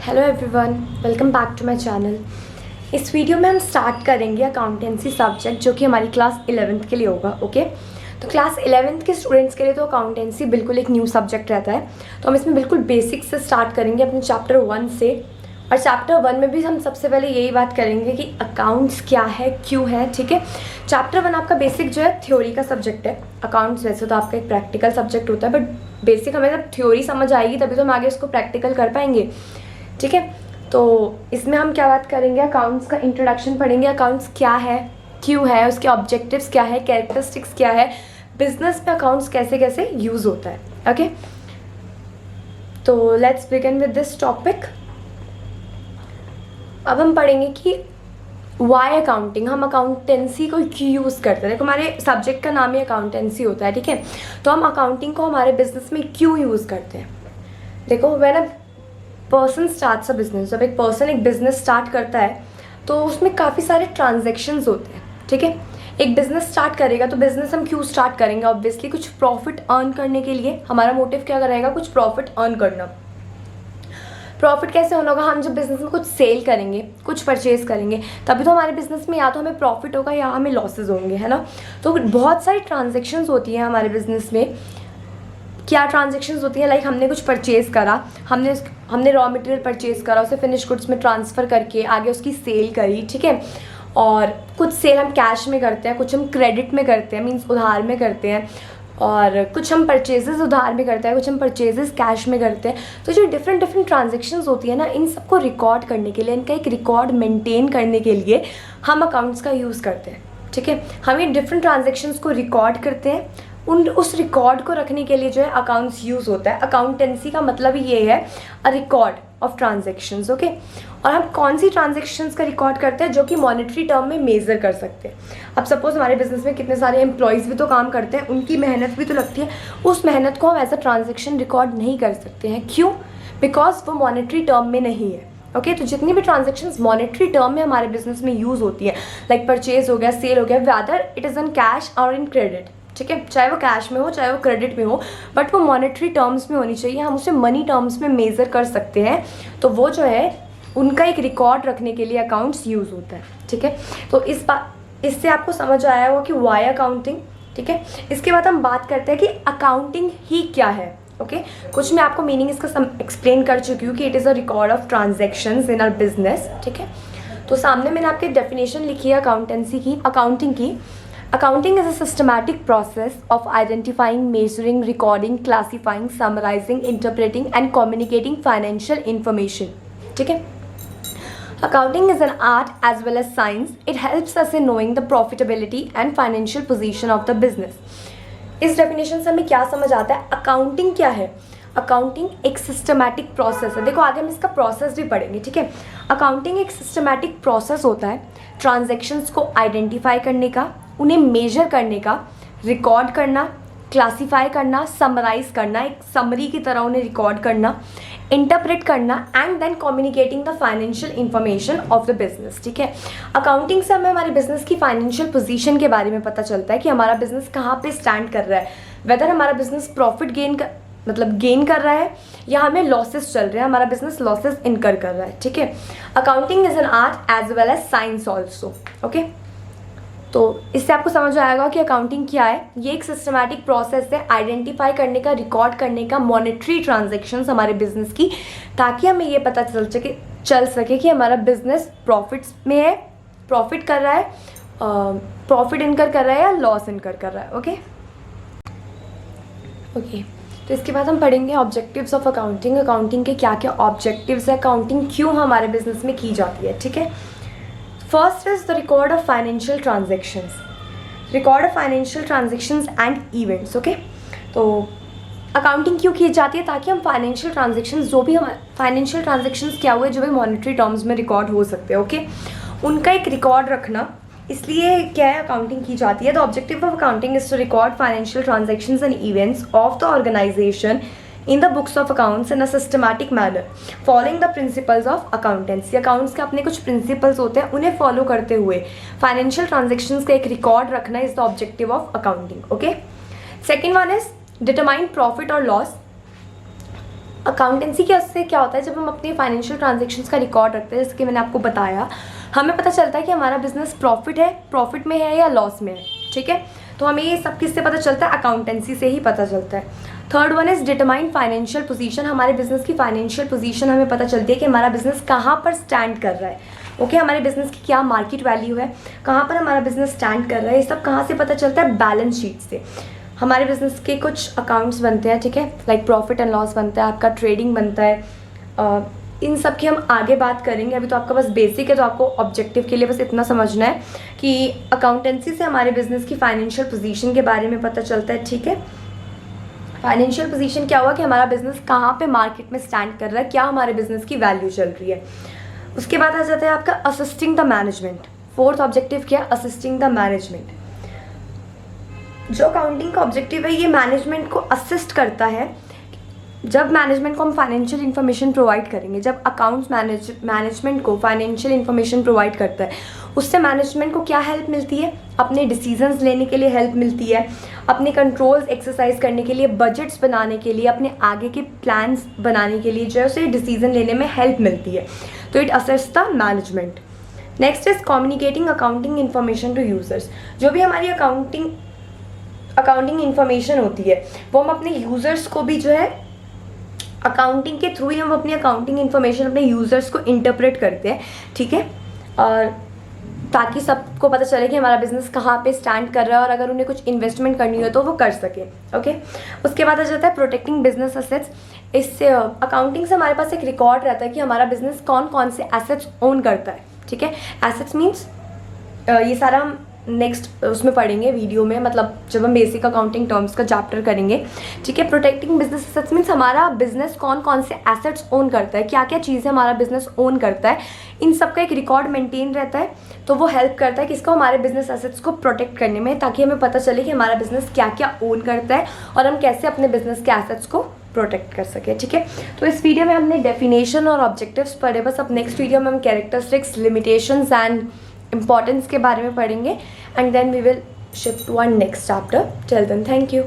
Hello everyone, welcome back to my channel. इस video में हम स्टार्ट करेंगे अकाउंटेंसी सब्जेक्ट जो कि हमारी क्लास 11th के लिए होगा। ओके, तो क्लास 11th के स्टूडेंट्स के लिए तो अकाउंटेंसी बिल्कुल एक न्यू सब्जेक्ट रहता है। तो हम इसमें बिल्कुल बेसिक से स्टार्ट करेंगे अपने चैप्टर 1 से। और चैप्टर 1 में भी हम सबसे पहले यही बात करेंगे कि अकाउंट्स क्या है, क्यों है। ठीक है, चैप्टर 1 आपका बेसिक जो है थ्योरी का सब्जेक्ट है। अकाउंट्स वैसे तो आपका एक प्रैक्टिकल सब्जेक्ट होता है, बट बेसिक हमें जब थ्योरी समझ आएगी तभी तो हम आगे उसको प्रैक्टिकल कर पाएंगे। ठीक है, तो इसमें हम क्या बात करेंगे, अकाउंट्स का इंट्रोडक्शन पढ़ेंगे। अकाउंट्स क्या है, क्यों है, उसके ऑब्जेक्टिव्स क्या है, कैरेक्टरिस्टिक्स क्या है, बिजनेस में अकाउंट्स कैसे कैसे यूज होता है। ओके, तो let's begin with this topic. अब हम पढ़ेंगे कि वाई अकाउंटिंग, हम अकाउंटेंसी को क्यों यूज़ करते हैं। देखो, हमारे सब्जेक्ट का नाम ही अकाउंटेंसी होता है। ठीक है, तो हम अकाउंटिंग को हमारे बिजनेस में क्यों यूज़ करते हैं। देखो, when a person starts a business, जब एक पर्सन एक बिजनेस स्टार्ट करता है तो उसमें काफ़ी सारे ट्रांजेक्शन्स होते हैं। ठीक है, एक बिजनेस स्टार्ट करेगा तो बिजनेस हम क्यों स्टार्ट करेंगे, ऑब्वियसली कुछ प्रॉफिट अर्न करने के लिए। हमारा मोटिव क्या रहेगा, कुछ प्रॉफिट अर्न करना। प्रॉफिट कैसे होना होगा, हम जब बिजनेस में कुछ सेल करेंगे, कुछ परचेज करेंगे, तभी तो हमारे बिजनेस में या तो हमें प्रॉफिट होगा या हमें लॉसेज होंगे, है ना। तो बहुत सारी ट्रांजेक्शन्स होती हैं हमारे बिजनेस में। क्या ट्रांजेक्शन्स होती हैं, लाइक हमने कुछ परचेज़ करा, हमने रॉ मटेरियल परचेज़ करा, उसे फिनिश गुड्स में ट्रांसफ़र करके आगे उसकी सेल करी। ठीक है, और कुछ सेल हम कैश में करते हैं, कुछ हम क्रेडिट में करते हैं, मीन्स उधार में करते हैं, और कुछ हम परचेजेस उधार में करते हैं, कुछ हम परचेजेस कैश में करते हैं। तो जो डिफरेंट ट्रांजेक्शन्स होती है ना, इन सबको रिकॉर्ड करने के लिए, इनका एक रिकॉर्ड मेंटेन करने के लिए हम अकाउंट्स का यूज़ करते हैं। ठीक है, हम ये डिफरेंट ट्रांजेक्शन्स को रिकॉर्ड करते हैं, उस रिकॉर्ड को रखने के लिए जो है अकाउंट्स यूज़ होता है। अकाउंटेंसी का मतलब ही ये है, अ रिकॉर्ड ऑफ ट्रांजेक्शन्स। ओके, और हम कौन सी ट्रांजेक्शन्स का रिकॉर्ड करते हैं, जो कि मॉनेटरी टर्म में मेज़र कर सकते हैं। अब सपोज हमारे बिजनेस में कितने सारे एम्प्लॉयज़ भी तो काम करते हैं, उनकी मेहनत भी तो लगती है। उस मेहनत को हम एज अ ट्रांजेक्शन रिकॉर्ड नहीं कर सकते हैं। क्यों? बिकॉज वो मॉनेटरी टर्म में नहीं है। ओके, तो जितनी भी ट्रांजेक्शन्स मॉनेटरी टर्म में हमारे बिजनेस में यूज़ होती है, लाइक परचेज हो गया, सेल हो गया, weather it is in cash और इन क्रेडिट। ठीक है, चाहे वो कैश में हो चाहे वो क्रेडिट में हो, बट वो मॉनेटरी टर्म्स में होनी चाहिए, हम उसे मनी टर्म्स में मेज़र कर सकते हैं। तो वो जो है उनका एक रिकॉर्ड रखने के लिए अकाउंट्स यूज़ होता है। ठीक है, तो इससे आपको समझ आया होगा कि वाई अकाउंटिंग। ठीक है, इसके बाद हम बात करते हैं कि अकाउंटिंग ही क्या है। ओके, कुछ मैं आपको मीनिंग इसका एक्सप्लेन कर चुकी हूँ कि it is a record of transactions in our business. ठीक है, तो सामने मैंने आपकी डेफिनेशन लिखी है अकाउंटेंसी की, अकाउंटिंग की। Accounting is a systematic process of identifying, measuring, recording, classifying, summarizing, interpreting and communicating financial information. ठीक है, Accounting is an art as well as science. It helps us in knowing the profitability and financial position of the business. इस definition से हमें क्या समझ आता है, accounting क्या है। अकाउंटिंग एक सिस्टमैटिक प्रोसेस है। देखो, आगे हम इसका प्रोसेस भी पढ़ेंगे। ठीक है, अकाउंटिंग एक सिस्टमैटिक प्रोसेस होता है ट्रांजैक्शंस को आइडेंटिफाई करने का, उन्हें मेजर करने का, रिकॉर्ड करना, क्लासीफाई करना, समराइज करना, एक समरी की तरह उन्हें रिकॉर्ड करना, इंटरप्रेट करना and then communicating the financial information of the business. ठीक है, अकाउंटिंग से हमें हमारे बिजनेस की फाइनेंशियल पोजीशन के बारे में पता चलता है कि हमारा बिजनेस कहाँ पे स्टैंड कर रहा है, वेदर हमारा बिजनेस प्रॉफिट गेन कर रहा है या हमें लॉसेस चल रहे हैं, हमारा बिजनेस लॉसेस इनकर कर रहा है। ठीक है, accounting is an art as well as science also. Okay, तो इससे आपको समझ आएगा कि अकाउंटिंग क्या है। ये एक सिस्टमैटिक प्रोसेस है आइडेंटिफाई करने का, रिकॉर्ड करने का मॉनेटरी ट्रांजैक्शंस हमारे बिजनेस की, ताकि हमें ये पता चल सके कि हमारा बिजनेस प्रॉफिट्स में है, प्रॉफिट कर रहा है, प्रॉफिट इनकर कर रहा है या लॉस इनकर कर रहा है। ओके, तो इसके बाद हम पढ़ेंगे ऑब्जेक्टिव्स ऑफ अकाउंटिंग। अकाउंटिंग के क्या क्या ऑब्जेक्टिव्स है, अकाउंटिंग क्यों हमारे बिजनेस में की जाती है। ठीक है, first is the record of financial transactions, record of financial transactions and events. Okay, तो अकाउंटिंग क्यों की जाती है, ताकि हम फाइनेंशियल ट्रांजेक्शन्स, जो भी हम फाइनेंशियल ट्रांजेक्शन्स क्या हुए, जो भी मॉनेटरी टर्म्स में रिकॉर्ड हो सकते हैं, ओके, उनका एक रिकॉर्ड रखना, इसलिए क्या है अकाउंटिंग की जाती है। The objective of accounting is to record financial transactions and events of the organisation in the books of accounts in a systematic manner following the principles of accountancy. Accounts के अपने कुछ प्रिंसिपल्स होते हैं, उन्हें follow करते हुए financial transactions का एक रिकॉर्ड रखना is the objective of accounting. Okay, second one is determine profit और लॉस। अकाउंटेंसी के उससे क्या होता है, जब हम अपने फाइनेंशियल ट्रांजेक्शन्स का रिकॉर्ड रखते हैं, जैसे कि मैंने आपको बताया, हमें पता चलता है कि हमारा बिजनेस प्रॉफिट में है या लॉस में है, ठीक है। तो हमें ये सब किससे पता चलता है, अकाउंटेंसी से ही पता चलता है। Third one is determine financial position. हमारे बिजनेस की फाइनेंशियल पोजीशन हमें पता चलती है कि हमारा बिजनेस कहाँ पर स्टैंड कर रहा है, ओके हमारे बिजनेस की क्या मार्केट वैल्यू है, कहाँ पर हमारा बिजनेस स्टैंड कर रहा है, ये सब कहाँ से पता चलता है, बैलेंस शीट से। हमारे बिजनेस के कुछ अकाउंट्स बनते हैं, ठीक है, लाइक प्रॉफिट एंड लॉस बनता है, आपका ट्रेडिंग बनता है, इन सब की हम आगे बात करेंगे। अभी तो आपका बस बेसिक है, तो आपको ऑब्जेक्टिव के लिए बस इतना समझना है कि अकाउंटेंसी से हमारे बिजनेस की फाइनेंशियल पोजीशन के बारे में पता चलता है, ठीक है। फाइनेंशियल पोजीशन क्या हुआ कि हमारा बिजनेस कहाँ पे मार्केट में स्टैंड कर रहा है, क्या हमारे बिजनेस की वैल्यू चल रही है। उसके बाद आ जाता है आपका assisting the management. Fourth objective क्या, असिस्टिंग द मैनेजमेंट। जो अकाउंटिंग का ऑब्जेक्टिव है, ये मैनेजमेंट को असिस्ट करता है। जब मैनेजमेंट को हम फाइनेंशियल इन्फॉर्मेशन प्रोवाइड करेंगे, जब अकाउंट्स मैनेजमेंट को फाइनेंशियल इन्फॉर्मेशन प्रोवाइड करता है, उससे मैनेजमेंट को क्या हेल्प मिलती है, अपने डिसीजंस लेने के लिए हेल्प मिलती है, अपने कंट्रोल्स एक्सरसाइज करने के लिए, बजट्स बनाने के लिए, अपने आगे के प्लान्स बनाने के लिए जो है उसे डिसीजन लेने में हेल्प मिलती है। तो it assist the management. Next is communicating accounting information to users. जो भी हमारी अकाउंटिंग इन्फॉर्मेशन होती है, वो हम अपने यूज़र्स को भी जो है अकाउंटिंग के थ्रू ही हम अपनी अकाउंटिंग इन्फॉर्मेशन अपने यूज़र्स को इंटरप्रेट करते हैं, ठीक है, और ताकि सबको पता चले कि हमारा बिजनेस कहाँ पे स्टैंड कर रहा है, और अगर उन्हें कुछ इन्वेस्टमेंट करनी हो तो वो कर सके, ओके। उसके बाद आ जाता है प्रोटेक्टिंग बिजनेस एसेट्स। इससे अकाउंटिंग से हमारे पास एक रिकॉर्ड रहता है कि हमारा बिजनेस कौन कौन से एसेट्स ओन करता है, ठीक है। एसेट्स मीन्स ये सारा हम नेक्स्ट उसमें पढ़ेंगे वीडियो में, मतलब जब हम बेसिक अकाउंटिंग टर्म्स का चैप्टर करेंगे, ठीक है। प्रोटेक्टिंग बिजनेस एसेट्स मीन्स हमारा बिजनेस कौन कौन से एसेट्स ओन करता है, क्या क्या चीज़ें हमारा बिजनेस ओन करता है, इन सब का एक रिकॉर्ड मेंटेन रहता है। तो वो हेल्प करता है किसको, हमारे बिजनेस एसेट्स को प्रोटेक्ट करने में, ताकि हमें पता चले कि हमारा बिजनेस क्या क्या ओन करता है और हम कैसे अपने बिजनेस के एसेट्स को प्रोटेक्ट कर सके, ठीक है। तो इस वीडियो में हमने डेफिनेशन और ऑब्जेक्टिव्स पढ़े, बस अब नेक्स्ट वीडियो में हम कैरेक्टरिस्टिक्स, लिमिटेशंस एंड इम्पॉर्टेंस के बारे में पढ़ेंगे, and then we will shift to our next chapter. Till then, thank you.